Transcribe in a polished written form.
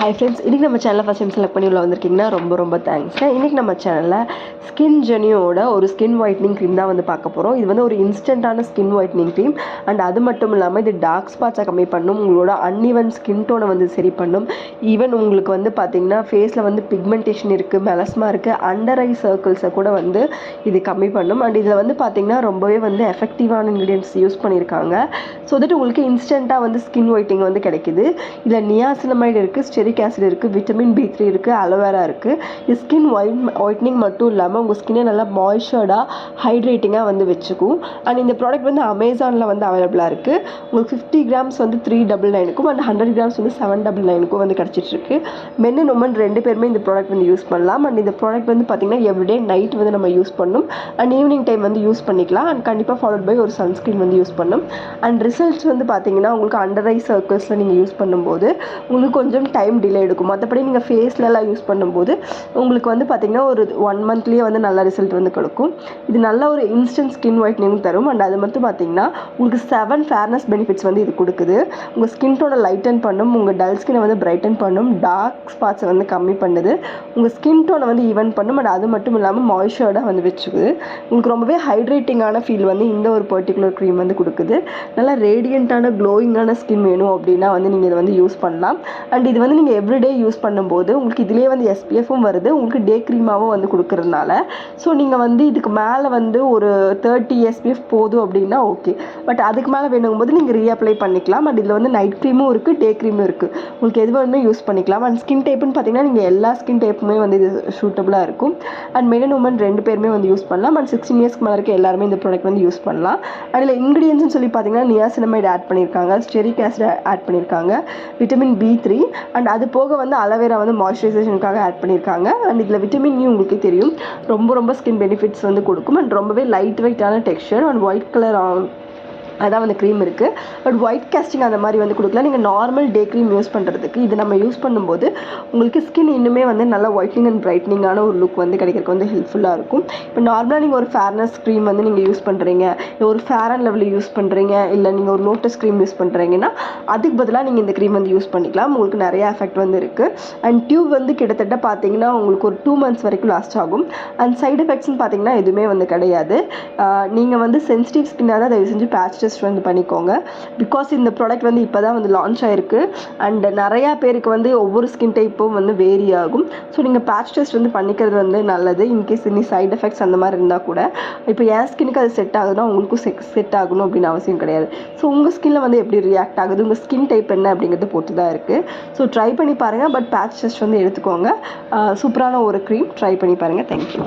Hi friends, இன்றைக்கி நம்ம சேனலில் ஃபஸ்ட் டைம் செலக்ட் பண்ணி உள்ள வந்திருக்கீங்கன்னா ரொம்ப தேங்க்ஸ்ங்க. இன்றைக்கி நம்ம சேனலில் ஸ்கின் ஜெனியோட ஒரு ஸ்கின் ஒயிட்னிங் க்ரீம் தான் வந்து பார்க்க போகிறோம். இது வந்து ஒரு இன்ஸ்டண்ட்டான ஸ்கின் ஒயிட்னிங் க்ரீம். அண்ட் அது மட்டும் இல்லாமல் இது டார்க் ஸ்பாட்ஸை கம்மி பண்ணும், உங்களோட அன்இவன் ஸ்கின் டோனை வந்து சரி பண்ணும். ஈவன் உங்களுக்கு வந்து பார்த்திங்கன்னா ஃபேஸில் வந்து பிக்மெண்டேஷன் இருக்குது, மெலஸ்மா இருக்குது, அண்டர் ஐ சர்க்கிள்ஸை கூட வந்து இது கம்மி பண்ணும். அண்ட் இதில் வந்து பார்த்திங்கன்னா ரொம்பவே வந்து எஃபெக்டிவான இன்க்ரீடியன்ட்ஸ் யூஸ் பண்ணியிருக்காங்க. ஸோ தட் உங்களுக்கு இன்ஸ்டண்ட்டாக வந்து ஸ்கின் ஒயிட்டிங் வந்து கிடைக்குது. இதில் நியாசினமைடு இருக்குது, ஸ்டெரிக் ஆசிட் இருக்குது, விட்டமின் B3 இருக்குது, அலோவேரா இருக்குது. இது ஸ்கின் ஒயிட்னிங் மட்டும் இல்லாமல் உங்கள் ஸ்கின்னை நல்லா மாய்ஸ்சர்டாக ஹைட்ரேட்டிங்காக வந்து வச்சுக்கும். அண்ட் இந்த ப்ராடக்ட் வந்து அமேசானில் வந்து அவைலபிளாக இருக்குது. உங்களுக்கு 50 கிராம்ஸ் வந்து 399க்கும் அண்ட் 100 கிராம்ஸ் வந்து 799க்கும் வந்து கிடச்சிட்ருக்கு. மென் அண்ட் உமன் 2 பேருமே இந்த ப்ராடக்ட் வந்து யூஸ் பண்ணலாம். அண்ட் இந்த ப்ராடக்ட் வந்து பார்த்திங்கன்னா எவ்ரிடே நைட் வந்து நம்ம யூஸ் பண்ணணும். அண்ட் ஈவினிங் டைம் வந்து யூஸ் பண்ணிக்கலாம். அண்ட் கண்டிப்பாக ஃபாலோட் பை ஒரு சன்ஸ்க்ரீன் வந்து யூஸ் பண்ணணும். அண்ட் ரிசல்ட்ஸ் வந்து பார்த்திங்கன்னா உங்களுக்கு அண்டர் ஐ சர்க்கிள்ஸில் நீங்கள் யூஸ் பண்ணும்போது உங்களுக்கு கொஞ்சம் டைம் டிலே எடுக்கும். மற்றபடி நீங்கள் ஃபேஸ்லலாம் யூஸ் பண்ணும்போது உங்களுக்கு வந்து பார்த்திங்கன்னா ஒரு 1 மந்த்லேயே வந்து நல்ல ரிசல்ட் வந்து கொடுக்கும். இது நல்ல ஒரு இன்ஸ்டன்ட் ஸ்கின் ஒயிட்னிங் தரும். அண்ட் அது மட்டும் பார்த்திங்கன்னா உங்களுக்கு 7 ஃபேர்னஸ் பெனிஃபிட்ஸ் வந்து இது கொடுக்குது. உங்கள் ஸ்கின் டோனை லைட்டன் பண்ணும், உங்கள் டல் ஸ்கினை வந்து பிரைட்டன் பண்ணும், டார்க் ஸ்பாட்ஸை வந்து கம்மி பண்ணுது, உங்கள் ஸ்கின் டோனை வந்து ஈவன் பண்ணும். அண்ட் அது மட்டும் இல்லாமல் மாய்ஸ்சர்டாக வந்து வச்சுக்குது. உங்களுக்கு ரொம்பவே ஹைட்ரேட்டிங்கான ஃபீல் வந்து இந்த ஒரு பர்டிகுலர் க்ரீம் வந்து கொடுக்குது. நல்லா ரேடியண்ட்டான க்ளோயிங்கான ஸ்கின் வேணும் அப்படின்னா வந்து நீங்கள் இதை வந்து யூஸ் பண்ணலாம். அண்ட் இது வந்து நீங்கள் எவ்ரிடே யூஸ் பண்ணும்போது உங்களுக்கு இதிலே வந்து SPFும் வருது, உங்களுக்கு டே க்ரீமாகவும் வந்து கொடுக்குறதுனால. ஸோ நீங்கள் வந்து இதுக்கு மேலே வந்து ஒரு 30 SPF போதும் அப்படின்னா ஓகே. பட் அதுக்கு மேலே வேணுங்கும்போது நீங்கள் ரீஅப்ளை பண்ணிக்கலாம். அண்ட் இதில் வந்து நைட் க்ரீமும் இருக்குது, டே க்ரீமும் இருக்குது. உங்களுக்கு எது வேணுமே யூஸ் பண்ணிக்கலாம். அண்ட் ஸ்கின் டைப்புன்னு பார்த்தீங்கன்னா நீங்கள் எல்லா ஸ்கின் டைப்புமே வந்து இது சூட்டபுளாக இருக்கும். அண்ட் மென் அண்ட் உமன் 2 பேருமே வந்து யூஸ் பண்ணலாம். அண்ட் 16 இயர்ஸ்க்கு மேலே இருக்க எல்லாருமே இந்த ப்ராடக்ட் வந்து யூஸ் பண்ணலாம். அதில் இன்க்ரீடியன்ட்ஸ்னு சொல்லி பார்த்தீங்கன்னா நியாசினமைடு ஆட் பண்ணியிருக்காங்க, ஸ்டெரிக் ஆசிட் ஆட் பண்ணியிருக்காங்க, விட்டமின் B3 அண்ட் அது போக வந்து அலோவேரா வந்து மாய்ஸ்சரைசேஷனுக்காக ஆட் பண்ணியிருக்காங்க. அண்ட் இதில் விட்டமின் E உங்களுக்கு தெரியும் ரொம்ப ஸ்கின் பெனிஃபிட்ஸ் வந்து கொடுக்கும். அண்ட் ரொம்பவே லைட் வெயிட்டான டெக்ஸ்சர் அண்ட் ஒயிட் கலர் அதான் வந்து க்ரீம் இருக்குது. பட் ஒயிட் கேஸ்டிங் அந்த மாதிரி வந்து கொடுக்கலாம். நீங்கள் நார்மல் டே க்ரீம் யூஸ் பண்ணுறதுக்கு இது நம்ம யூஸ் பண்ணும்போது உங்களுக்கு ஸ்கின் இன்னுமே வந்து நல்லா ஒயிட்னிங் அண்ட் பிரைட்னிங்கான ஒரு லுக் வந்து கிடைக்கிறதுக்கு வந்து ஹெல்ப்ஃபுல்லாக இருக்கும். இப்போ நார்மலாக நீங்கள் ஒரு ஃபேர்னஸ் க்ரீம் வந்து நீங்கள் யூஸ் பண்ணுறீங்க, இல்லை ஒரு ஃபேர் அண்ட் லவ்லி யூஸ் பண்ணுறீங்க, இல்லை நீங்கள் ஒரு லோட்டஸ் க்ரீம் யூஸ் பண்ணுறீங்கன்னா அதுக்கு பதிலாக நீங்கள் இந்த க்ரீம் வந்து யூஸ் பண்ணிக்கலாம். உங்களுக்கு நிறைய எஃபெக்ட் வந்து இருக்குது. அண்ட் டியூப் வந்து கிட்டத்தட்ட பார்த்தீங்கன்னா உங்களுக்கு ஒரு 2 மந்த்ஸ் வரைக்கும் லாஸ்ட் ஆகும். அண்ட் சைட் எஃபெக்ட்ஸ்னு பார்த்தீங்கன்னா எதுவுமே வந்து கிடையாது. நீங்கள் வந்து சென்சிட்டிவ் ஸ்கின்னாக தான் தயவு செஞ்சு பேட்ச் டெஸ்ட் வந்து பண்ணிக்கோங்க. பிகாஸ் இந்த ப்ராடக்ட் வந்து இப்போ தான் வந்து லான்ச் ஆகிருக்கு. அண்ட் நிறையா பேருக்கு வந்து ஒவ்வொரு ஸ்கின் டைப்பும் வந்து வேரி ஆகும். ஸோ நீங்கள் பேட்ச் டெஸ்ட் வந்து பண்ணிக்கிறது வந்து நல்லது. இன்கேஸ் இனி சைட் எஃபெக்ட்ஸ் அந்த மாதிரி இருந்தால் கூட இப்போ என் ஸ்கின்னுக்கு அது செட் ஆகுதுன்னா உங்களுக்கும் செட் ஆகணும் அப்படின்னு அவசியம் கிடையாது. ஸோ உங்கள் ஸ்கின்னில் வந்து எப்படி ரியாக்ட் ஆகுது, உங்கள் ஸ்கின் டைப் என்ன அப்படிங்கிறத பொறுத்து தான் இருக்குது. ஸோ ட்ரை பண்ணி பாருங்கள். பட் பேட்ச் டெஸ்ட் வந்து எடுத்துக்கோங்க. சூப்பரான ஒரு க்ரீம், ட்ரை பண்ணி பாருங்கள். தேங்க்யூ.